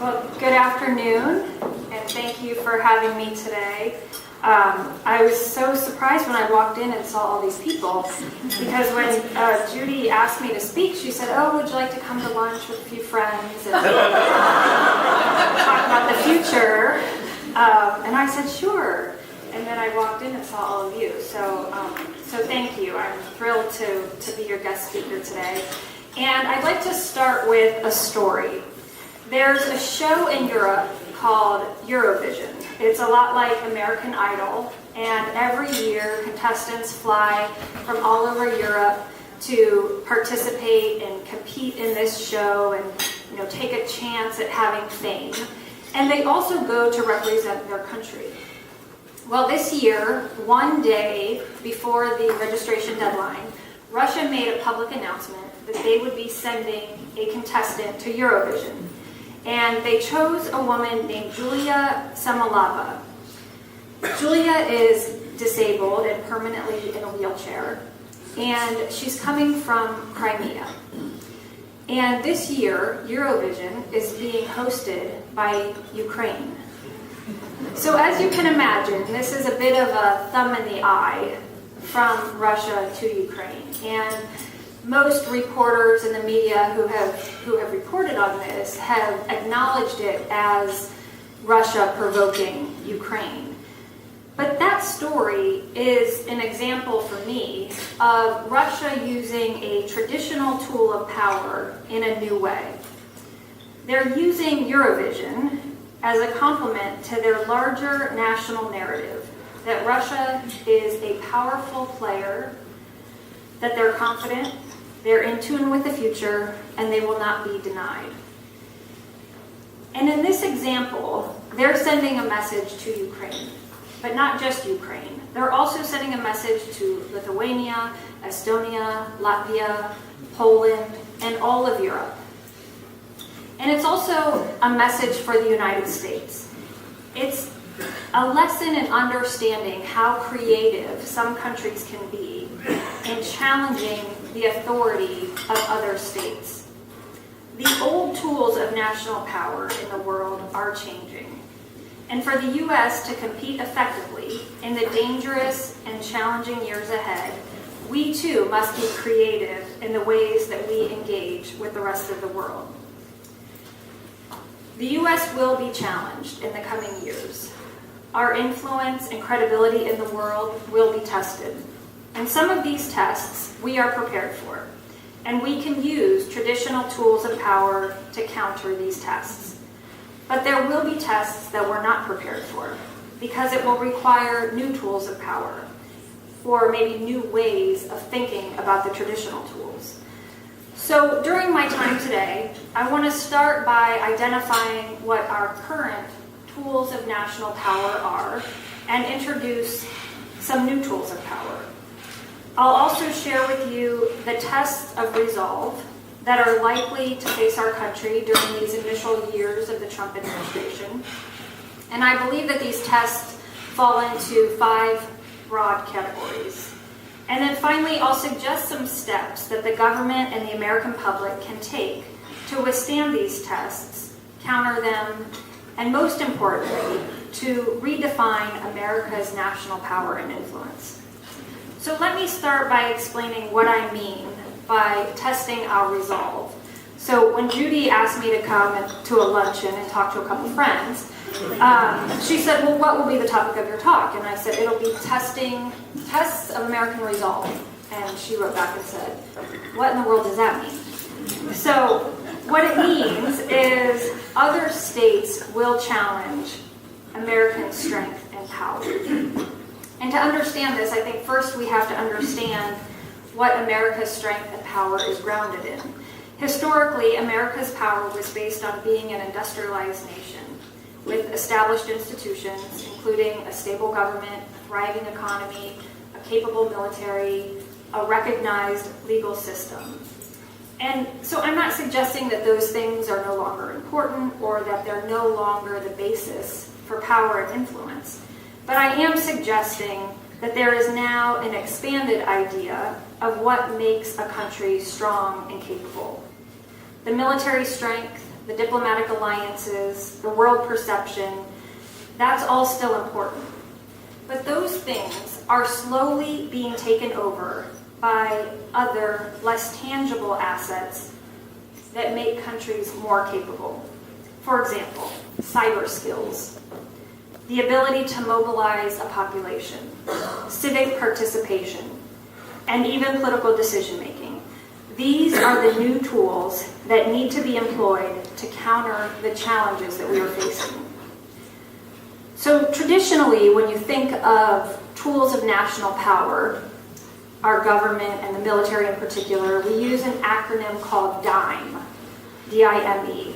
Well, good afternoon, and thank you for having me today. I was so surprised when I walked in and saw all these people, because when Judy asked me to speak, she said, "Oh, would you like to come to lunch with a few friends and talk about the future?" And I said, "Sure." And then I walked in and saw all of you. So thank you. I'm thrilled to be your guest speaker today. And I'd like to start with a story. There's a show in Europe called Eurovision. It's a lot like American Idol, and every year contestants fly from all over Europe to participate and compete in this show and take a chance at having fame. And they also go to represent their country. Well, this year, one day before the registration deadline, Russia made a public announcement that they would be sending a contestant to Eurovision. And they chose a woman named Julia Samalava. Julia is disabled and permanently in a wheelchair, and she's coming from Crimea. And this year, Eurovision is being hosted by Ukraine. So as you can imagine, this is a bit of a thumb in the eye from Russia to Ukraine. And most reporters in the media who have reported on this have acknowledged it as Russia provoking Ukraine. But that story is an example for me of Russia using a traditional tool of power in a new way. They're using Eurovision as a complement to their larger national narrative that Russia is a powerful player, that they're confident, they're in tune with the future, and they will not be denied. And in this example, they're sending a message to Ukraine, but not just Ukraine. They're also sending a message to Lithuania, Estonia, Latvia, Poland, and all of Europe. And it's also a message for the United States. It's a lesson in understanding how creative some countries can be in challenging the authority of other states. The old tools of national power in the world are changing. And for the U.S. to compete effectively in the dangerous and challenging years ahead, we too must be creative in the ways that we engage with the rest of the world. The U.S. will be challenged in the coming years. Our influence and credibility in the world will be tested. And some of these tests we are prepared for. And we can use traditional tools of power to counter these tests. But there will be tests that we're not prepared for, because it will require new tools of power, or maybe new ways of thinking about the traditional tools. So during my time today, I want to start by identifying what our current tools of national power are and introduce some new tools of power. I'll also share with you the tests of resolve that are likely to face our country during these initial years of the Trump administration. And I believe that these tests fall into 5 broad categories. And then finally, I'll suggest some steps that the government and the American public can take to withstand these tests, counter them, and most importantly, to redefine America's national power and influence. So let me start by explaining what I mean by testing our resolve. So when Judy asked me to come to a luncheon and talk to a couple friends, she said, "Well, what will be the topic of your talk?" And I said, "It'll be tests of American resolve." And she wrote back and said, "What in the world does that mean?" So what it means is other states will challenge American strength and power. And to understand this, I think first we have to understand what America's strength and power is grounded in. Historically, America's power was based on being an industrialized nation with established institutions, including a stable government, a thriving economy, a capable military, a recognized legal system. And so I'm not suggesting that those things are no longer important or that they're no longer the basis for power and influence. But I am suggesting that there is now an expanded idea of what makes a country strong and capable. The military strength, the diplomatic alliances, the world perception, that's all still important. But those things are slowly being taken over by other, less tangible assets that make countries more capable. For example, cyber skills, the ability to mobilize a population, civic participation, and even political decision-making. These are the new tools that need to be employed to counter the challenges that we are facing. So traditionally, when you think of tools of national power, our government and the military in particular, we use an acronym called DIME, D-I-M-E,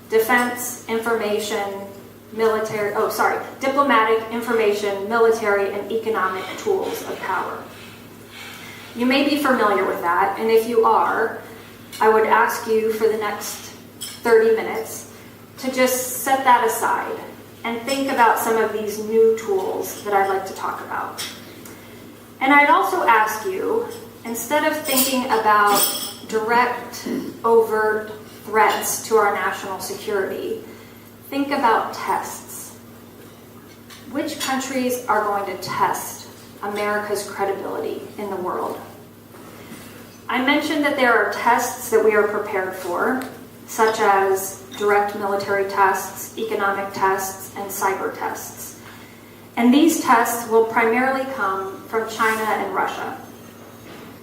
Defense, Information, Diplomatic, Information, Military, and Economic Tools of Power. You may be familiar with that, and if you are, I would ask you for the next 30 minutes to just set that aside and think about some of these new tools that I'd like to talk about. And I'd also ask you, instead of thinking about direct, overt threats to our national security, think about tests. Which countries are going to test America's credibility in the world? I mentioned that there are tests that we are prepared for, such as direct military tests, economic tests, and cyber tests. And these tests will primarily come from China and Russia.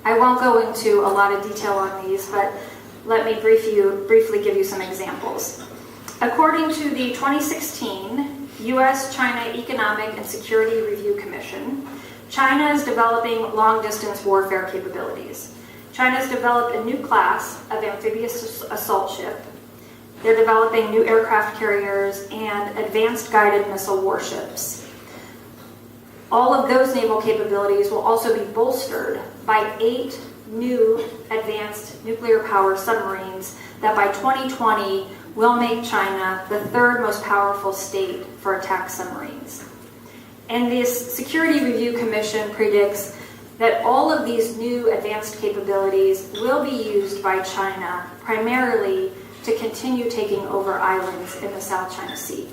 I won't go into a lot of detail on these, but let me briefly give you some examples. According to the 2016 U.S.-China Economic and Security Review Commission, China is developing long-distance warfare capabilities. China has developed a new class of amphibious assault ship. They're developing new aircraft carriers and advanced guided missile warships. All of those naval capabilities will also be bolstered by 8 new advanced nuclear-powered submarines that by 2020 will make China the 3rd most powerful state for attack submarines. And this Security Review Commission predicts that all of these new advanced capabilities will be used by China primarily to continue taking over islands in the South China Sea.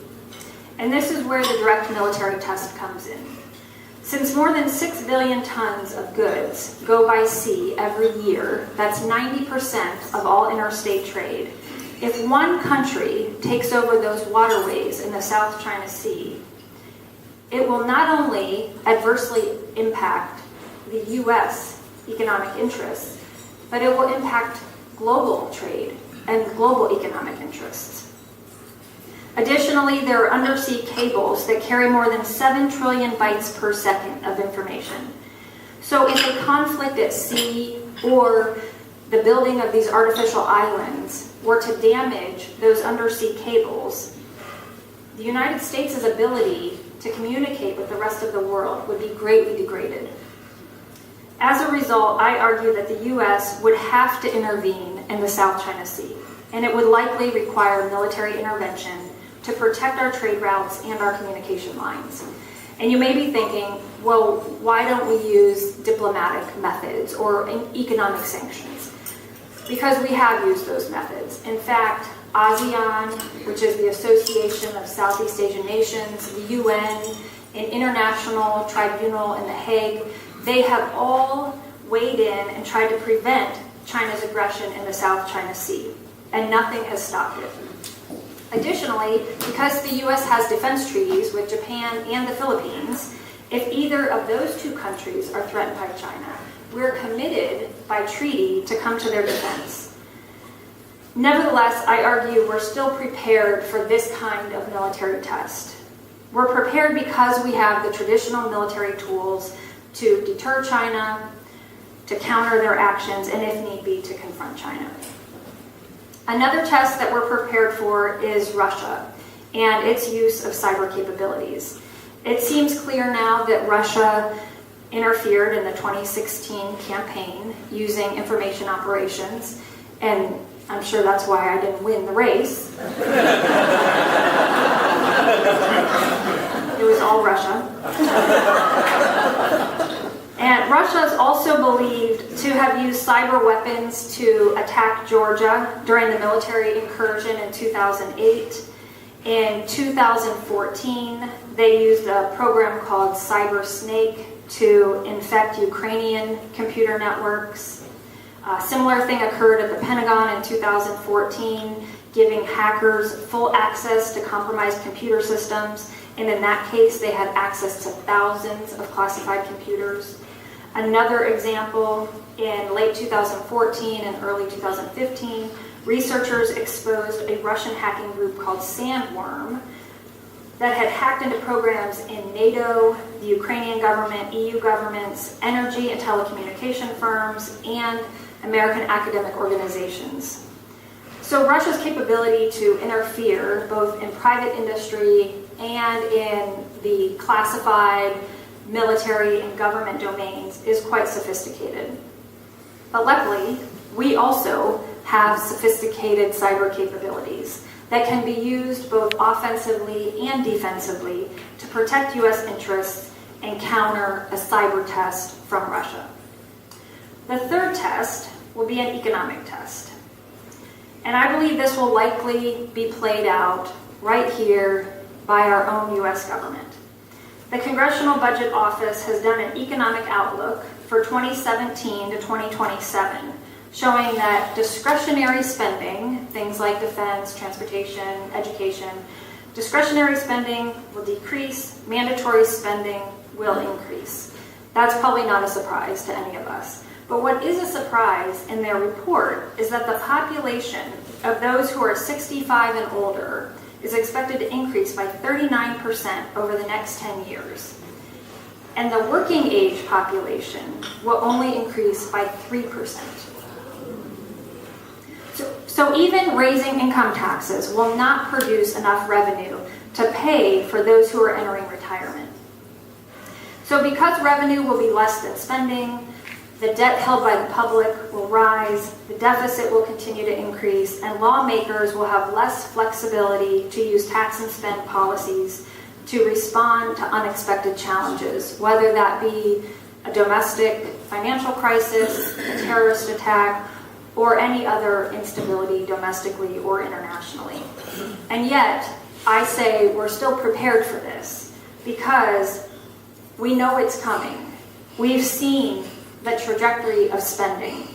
And this is where the direct military test comes in. Since more than 6 billion tons of goods go by sea every year, that's 90% of all interstate trade. If one country takes over those waterways in the South China Sea, it will not only adversely impact the U.S. economic interests, but it will impact global trade and global economic interests. Additionally, there are undersea cables that carry more than 7 trillion bytes per second of information. So if a conflict at sea or the building of these artificial islands were to damage those undersea cables, the United States' ability to communicate with the rest of the world would be greatly degraded. As a result, I argue that the U.S. would have to intervene in the South China Sea, and it would likely require military intervention to protect our trade routes and our communication lines. And you may be thinking, well, why don't we use diplomatic methods or economic sanctions? Because we have used those methods. In fact, ASEAN, which is the Association of Southeast Asian Nations, the UN, an international tribunal in The Hague, they have all weighed in and tried to prevent China's aggression in the South China Sea, and nothing has stopped it. Additionally, because the U.S. has defense treaties with Japan and the Philippines, if either of those 2 countries are threatened by China, we're committed by treaty to come to their defense. Nevertheless, I argue we're still prepared for this kind of military test. We're prepared because we have the traditional military tools to deter China, to counter their actions, and if need be, to confront China. Another test that we're prepared for is Russia and its use of cyber capabilities. It seems clear now that Russia interfered in the 2016 campaign using information operations, and I'm sure that's why I didn't win the race. It was all Russia. And Russia is also believed to have used cyber weapons to attack Georgia during the military incursion in 2008. In 2014, they used a program called Cyber Snake to infect Ukrainian computer networks. A similar thing occurred at the Pentagon in 2014, giving hackers full access to compromised computer systems. And in that case, they had access to thousands of classified computers. Another example, in late 2014 and early 2015, researchers exposed a Russian hacking group called Sandworm that had hacked into programs in NATO, the Ukrainian government, EU governments, energy and telecommunication firms, and American academic organizations. So Russia's capability to interfere both in private industry and in the classified military and government domains is quite sophisticated. But luckily, we also have sophisticated cyber capabilities that can be used both offensively and defensively to protect U.S. interests and counter a cyber test from Russia. The third test will be an economic test. And I believe this will likely be played out right here by our own U.S. government. The Congressional Budget Office has done an economic outlook for 2017 to 2027, showing that discretionary spending, things like defense, transportation, education, discretionary spending will decrease, mandatory spending will increase. That's probably not a surprise to any of us. But what is a surprise in their report is that the population of those who are 65 and older is expected to increase by 39% over the next 10 years. And the working age population will only increase by 3%. So even raising income taxes will not produce enough revenue to pay for those who are entering retirement. So because revenue will be less than spending, the debt held by the public will rise, the deficit will continue to increase, and lawmakers will have less flexibility to use tax and spend policies to respond to unexpected challenges, whether that be a domestic financial crisis, a terrorist attack, or any other instability domestically or internationally. And yet, I say we're still prepared for this because we know it's coming. We've seen the trajectory of spending.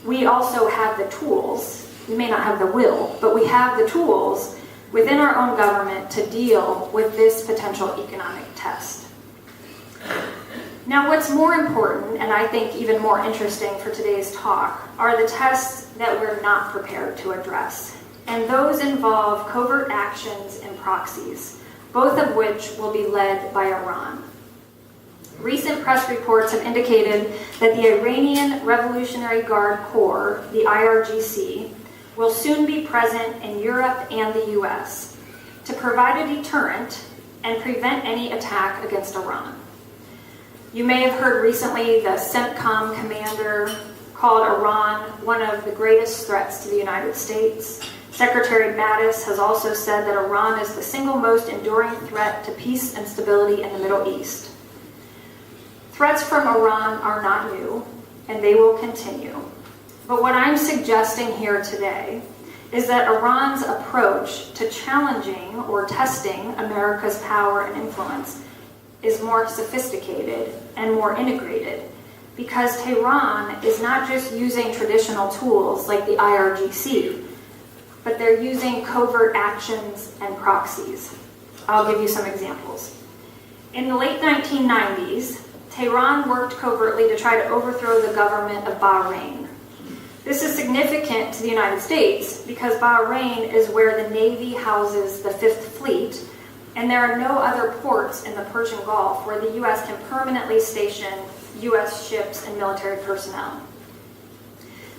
We also have the tools. We may not have the will, but we have the tools within our own government to deal with this potential economic test. Now, what's more important, and I think even more interesting for today's talk, are the tests that we're not prepared to address. And those involve covert actions and proxies, both of which will be led by Iran. Recent press reports have indicated that the Iranian Revolutionary Guard Corps, the IRGC, will soon be present in Europe and the US to provide a deterrent and prevent any attack against Iran. You may have heard recently the CENTCOM commander called Iran one of the greatest threats to the United States. Secretary Mattis has also said that Iran is the single most enduring threat to peace and stability in the Middle East. Threats from Iran are not new, and they will continue. But what I'm suggesting here today is that Iran's approach to challenging or testing America's power and influence is more sophisticated and more integrated, because Tehran is not just using traditional tools like the IRGC, but they're using covert actions and proxies. I'll give you some examples. In the late 1990s, Tehran worked covertly to try to overthrow the government of Bahrain. This is significant to the United States because Bahrain is where the Navy houses the Fifth Fleet, and there are no other ports in the Persian Gulf where the U.S. can permanently station U.S. ships and military personnel.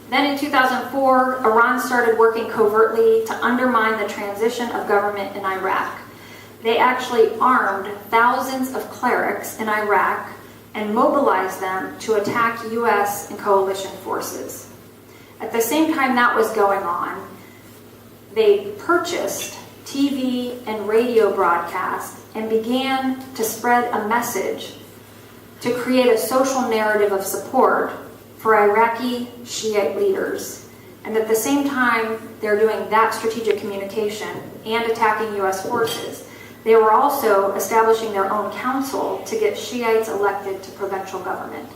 Then in 2004, Iran started working covertly to undermine the transition of government in Iraq. They actually armed thousands of clerics in Iraq and mobilized them to attack U.S. and coalition forces. At the same time that was going on, they purchased TV and radio broadcasts and began to spread a message to create a social narrative of support for Iraqi Shiite leaders. And at the same time they're doing that strategic communication and attacking U.S. forces, they were also establishing their own council to get Shiites elected to provincial government.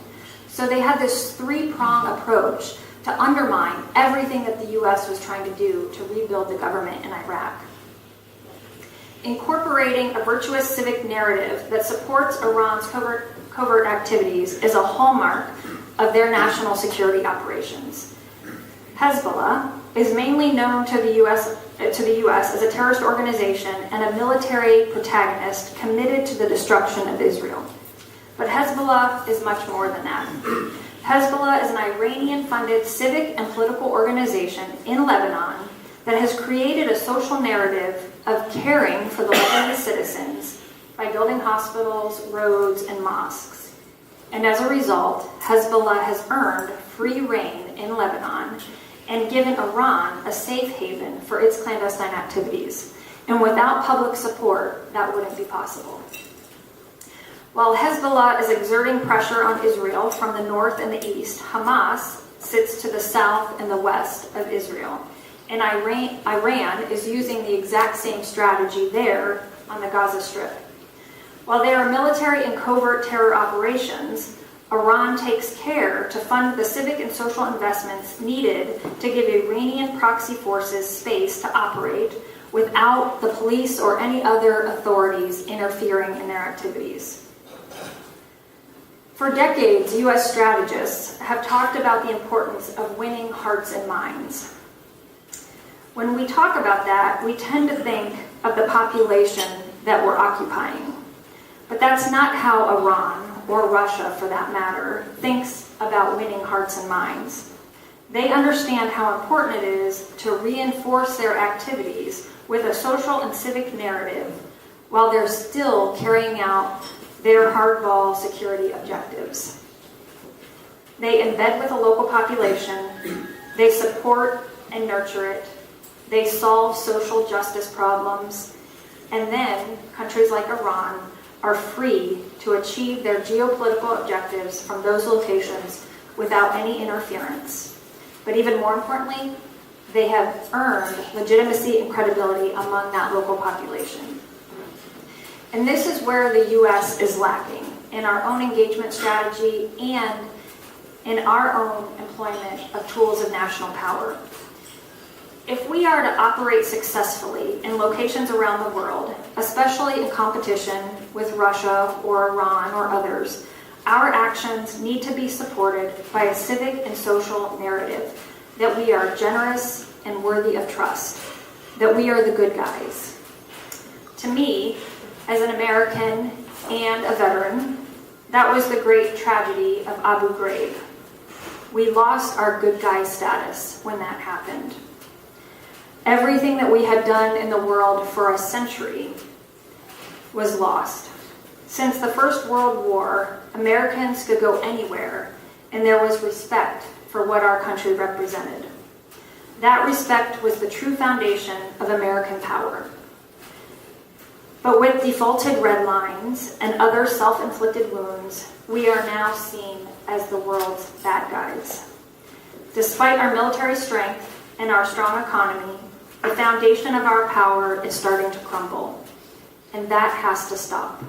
So they had this three-prong approach to undermine everything that the U.S. was trying to do to rebuild the government in Iraq. Incorporating a virtuous civic narrative that supports Iran's covert activities is a hallmark of their national security operations. Hezbollah is mainly known to the U.S. as a terrorist organization and a military protagonist committed to the destruction of Israel. But Hezbollah is much more than that. Hezbollah is an Iranian-funded civic and political organization in Lebanon that has created a social narrative of caring for the Lebanese citizens by building hospitals, roads, and mosques. And as a result, Hezbollah has earned free reign in Lebanon and given Iran a safe haven for its clandestine activities. And without public support, that wouldn't be possible. While Hezbollah is exerting pressure on Israel from the north and the east, Hamas sits to the south and the west of Israel. And Iran is using the exact same strategy there on the Gaza Strip. While there are military and covert terror operations, Iran takes care to fund the civic and social investments needed to give Iranian proxy forces space to operate without the police or any other authorities interfering in their activities. For decades, U.S. strategists have talked about the importance of winning hearts and minds. When we talk about that, we tend to think of the population that we're occupying. But that's not how Iran, or Russia for that matter, thinks about winning hearts and minds. They understand how important it is to reinforce their activities with a social and civic narrative while they're still carrying out their hardball security objectives. They embed with the local population, they support and nurture it, they solve social justice problems, and then countries like Iran are free to achieve their geopolitical objectives from those locations without any interference. But even more importantly, they have earned legitimacy and credibility among that local population. And this is where the U.S. is lacking in our own engagement strategy and in our own employment of tools of national power. If we are to operate successfully in locations around the world, especially in competition with Russia or Iran or others, our actions need to be supported by a civic and social narrative that we are generous and worthy of trust, that we are the good guys. To me, as an American and a veteran, that was the great tragedy of Abu Ghraib. We lost our good guy status when that happened. Everything that we had done in the world for a century was lost. Since the First World War, Americans could go anywhere, and there was respect for what our country represented. That respect was the true foundation of American power. But with defaulted red lines and other self-inflicted wounds, we are now seen as the world's bad guys. Despite our military strength and our strong economy, the foundation of our power is starting to crumble, and that has to stop.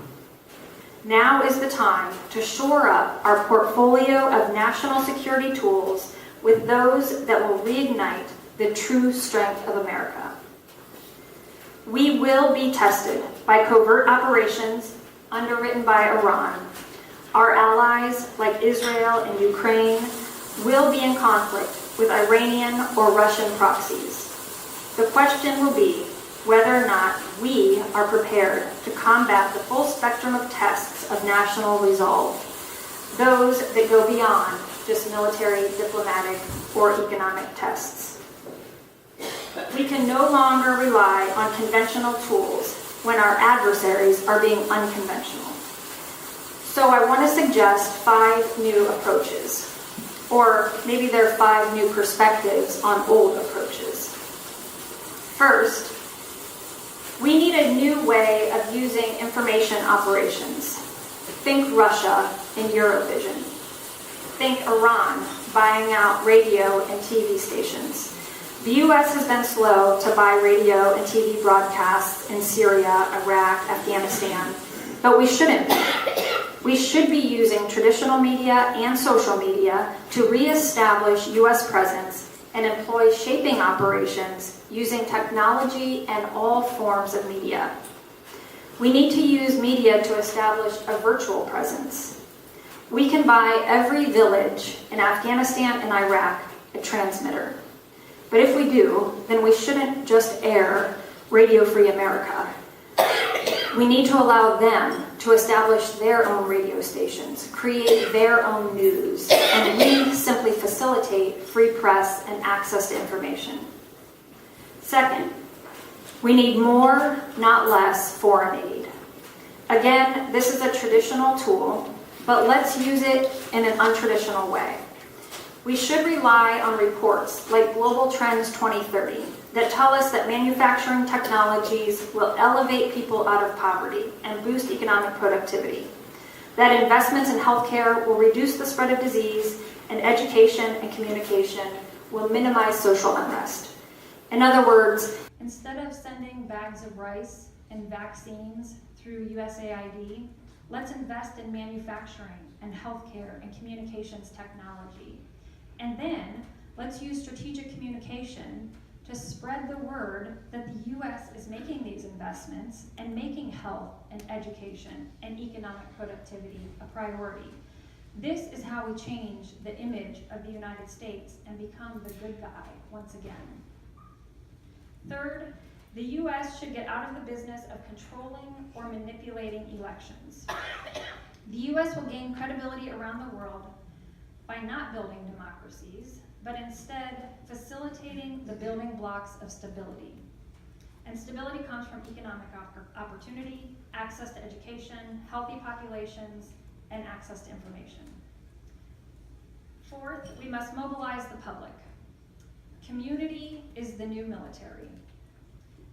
Now is the time to shore up our portfolio of national security tools with those that will reignite the true strength of America. We will be tested by covert operations underwritten by Iran. Our allies, like Israel and Ukraine, will be in conflict with Iranian or Russian proxies. The question will be whether or not we are prepared to combat the full spectrum of tests of national resolve, those that go beyond just military, diplomatic, or economic tests. We can no longer rely on conventional tools when our adversaries are being unconventional. So I want to suggest 5 new approaches, or maybe there are 5 new perspectives on old approaches. First, we need a new way of using information operations. Think Russia in Eurovision. Think Iran buying out radio and TV stations. The U.S. has been slow to buy radio and TV broadcasts in Syria, Iraq, Afghanistan, but we shouldn't be. We should be using traditional media and social media to reestablish U.S. presence and employ shaping operations using technology and all forms of media. We need to use media to establish a virtual presence. We can buy every village in Afghanistan and Iraq a transmitter. But if we do, then we shouldn't just air Radio Free America. We need to allow them to establish their own radio stations, create their own news, and we simply facilitate free press and access to information. Second, we need more, not less, foreign aid. Again, this is a traditional tool, but let's use it in an untraditional way. We should rely on reports like Global Trends 2030 that tell us that manufacturing technologies will elevate people out of poverty and boost economic productivity, that investments in healthcare will reduce the spread of disease, and education and communication will minimize social unrest. In other words, instead of sending bags of rice and vaccines through USAID, let's invest in manufacturing and healthcare and communications technology. And then let's use strategic communication to spread the word that the U.S. is making these investments and making health and education and economic productivity a priority. This is how we change the image of the United States and become the good guy once again. Third, the U.S. should get out of the business of controlling or manipulating elections. The U.S. will gain credibility around the world by not building democracies, but instead facilitating the building blocks of stability. And stability comes from economic opportunity, access to education, healthy populations, and access to information. Fourth, we must mobilize the public. Community is the new military.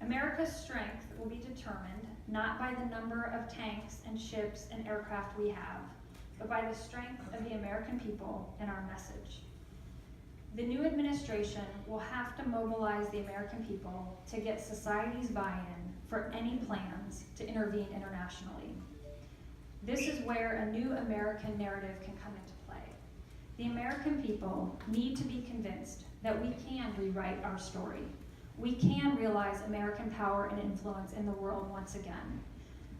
America's strength will be determined not by the number of tanks and ships and aircraft we have, but by the strength of the American people and our message. The new administration will have to mobilize the American people to get society's buy-in for any plans to intervene internationally. This is where a new American narrative can come into play. The American people need to be convinced that we can rewrite our story. We can realize American power and influence in the world once again,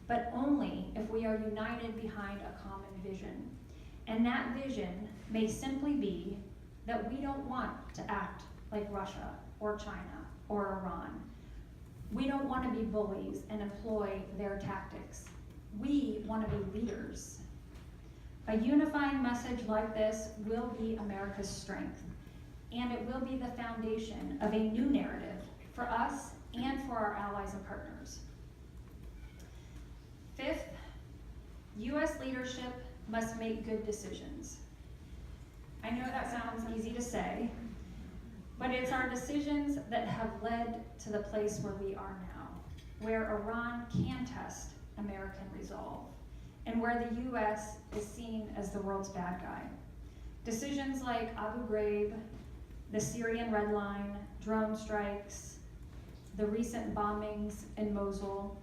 but only if we are united behind a common vision. And that vision may simply be that we don't want to act like Russia or China or Iran. We don't want to be bullies and employ their tactics. We want to be leaders. A unifying message like this will be America's strength, and it will be the foundation of a new narrative for us and for our allies and partners. Fifth, U.S. leadership must make good decisions. I know that sounds easy to say, but it's our decisions that have led to the place where we are now, where Iran can test American resolve, and where the U.S. is seen as the world's bad guy. Decisions like Abu Ghraib, the Syrian Red Line, drone strikes, the recent bombings in Mosul,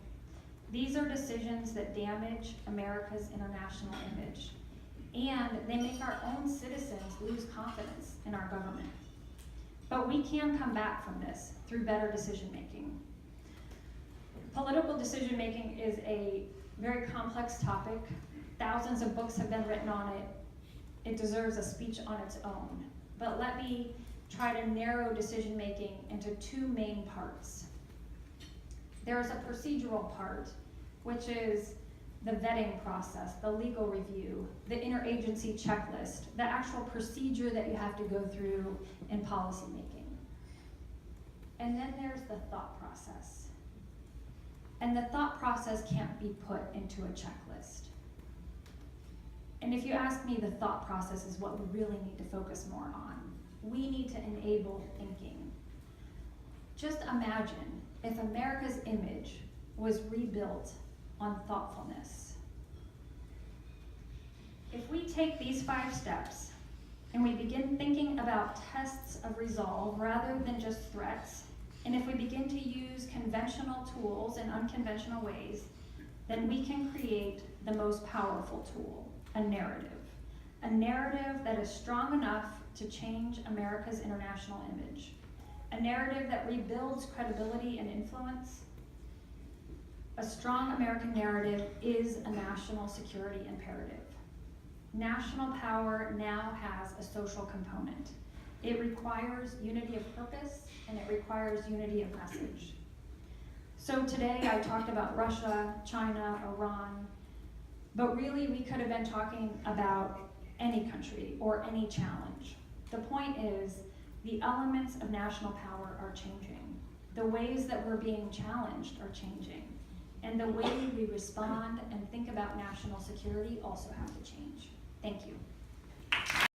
these are decisions that damage America's international image, and they make our own citizens lose confidence in our government. But we can come back from this through better decision-making. Political decision-making is a very complex topic. Thousands of books have been written on it. It deserves a speech on its own. But let me try to narrow decision-making into two main parts. There is a procedural part, which is the vetting process, the legal review, the interagency checklist, the actual procedure that you have to go through in policymaking. And then there's the thought process. And the thought process can't be put into a checklist. And if you ask me, the thought process is what we really need to focus more on. We need to enable thinking. Just imagine if America's image was rebuilt on thoughtfulness. If we take these 5 steps and we begin thinking about tests of resolve rather than just threats, and if we begin to use conventional tools in unconventional ways, then we can create the most powerful tool, a narrative. A narrative that is strong enough to change America's international image. A narrative that rebuilds credibility and influence. A strong American narrative is a national security imperative. National power now has a social component. It requires unity of purpose and it requires unity of message. So today I talked about Russia, China, Iran, but really we could have been talking about any country or any challenge. The point is, the elements of national power are changing. The ways that we're being challenged are changing. And the way we respond and think about national security also have to change. Thank you.